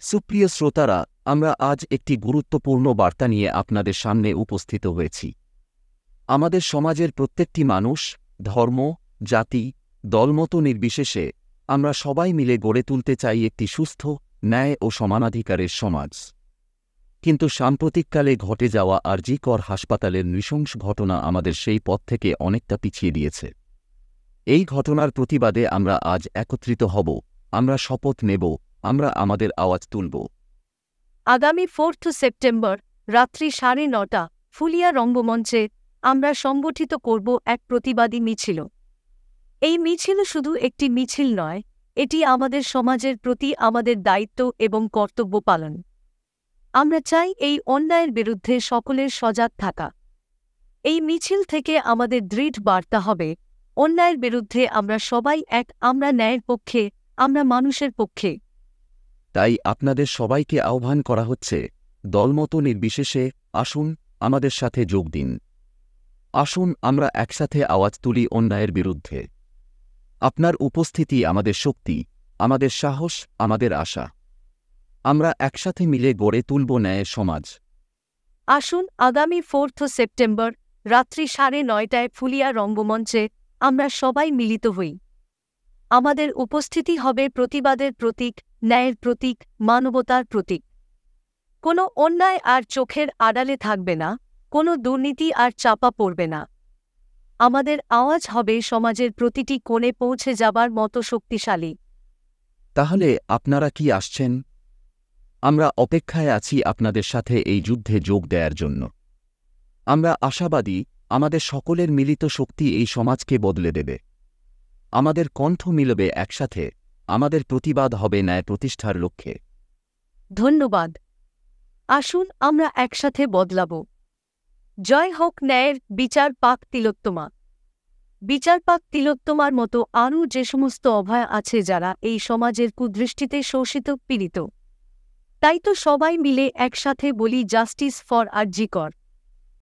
সুপ্রিয় শ্রোতারা, আমরা আজ একটি গুরুত্বপূর্ণ বার্তা নিয়ে আপনাদের সামনে উপস্থিত হয়েছি। আমাদের সমাজের প্রত্যেকটি মানুষ, ধর্ম, জাতি, দলমত নির্বিশেষে আমরা সবাই মিলে গড়ে তুলতে চাই একটি সুস্থ, ন্যায় ও সমানাধিকারের সমাজ। কিন্তু সাম্প্রতিককালে ঘটে যাওয়া আর.জি. কর হাসপাতালের নৃশংস ঘটনা আমাদের সেই পথ থেকে অনেকটা পিছিয়ে দিয়েছে। এই ঘটনার প্রতিবাদে আমরা আজ একত্রিত হব, আমরা শপথ নেব, আমরা আমাদের আওয়াজ তুলব। আগামী 4 সেপ্টেম্বর রাত্রি 9:30 ফুলিয়া রঙ্গমঞ্চে আমরা সংগঠিত করব এক প্রতিবাদী মিছিল। এই মিছিল শুধু একটি মিছিল নয়, এটি আমাদের সমাজের প্রতি আমাদের দায়িত্ব এবং কর্তব্য পালন। আমরা চাই এই অন্যায়ের বিরুদ্ধে সকলের সজাগ থাকা। এই মিছিল থেকে আমাদের দৃঢ় বার্তা হবে, অন্যায়ের বিরুদ্ধে আমরা সবাই এক, আমরা ন্যায়ের পক্ষে, আমরা মানুষের পক্ষে। তাই আপনাদের সবাইকে আহ্বান করা হচ্ছে, দলমত নির্বিশেষে আসুন, আমাদের সাথে যোগ দিন। আসুন আমরা একসাথে আওয়াজ তুলি অন্যায়ের বিরুদ্ধে। আপনার উপস্থিতি আমাদের শক্তি, আমাদের সাহস, আমাদের আশা। আমরা একসাথে মিলে গড়ে তুলব ন্যায়ের সমাজ। আসুন আগামী 4 সেপ্টেম্বর রাত্রি 9:30 ফুলিয়া রঙ্গমঞ্চে আমরা সবাই মিলিত হই। আমাদের উপস্থিতি হবে প্রতিবাদের প্রতীক, ন্যায়ের প্রতীক, মানবতার প্রতীক। কোনো অন্যায় আর চোখের আড়ালে থাকবে না, কোনো দুর্নীতি আর চাপা পড়বে না। আমাদের আওয়াজ হবে সমাজের প্রতিটি কোণে পৌঁছে যাবার মতো শক্তিশালী। তাহলে আপনারা কি আসছেন? আমরা অপেক্ষায় আছি আপনাদের সাথে এই যুদ্ধে যোগ দেওয়ার জন্য। আমরা আশাবাদী, আমাদের সকলের মিলিত শক্তি এই সমাজকে বদলে দেবে। আমাদের কণ্ঠ মিলবে একসাথে, আমাদের প্রতিবাদ হবে ন্যায় প্রতিষ্ঠার লক্ষ্যে। ধন্যবাদ। আসুন আমরা একসাথে বদলাব। জয় হোক ন্যায়ের। বিচার পাক তিলোত্তমা। বিচার পাক তিলোত্তমার মতো আরও যে সমস্ত অভয়া আছে যারা এই সমাজের কুদৃষ্টিতে শোষিত, পীড়িত। তাই তো সবাই মিলে একসাথে বলি, জাস্টিস ফর আর.জি. কর।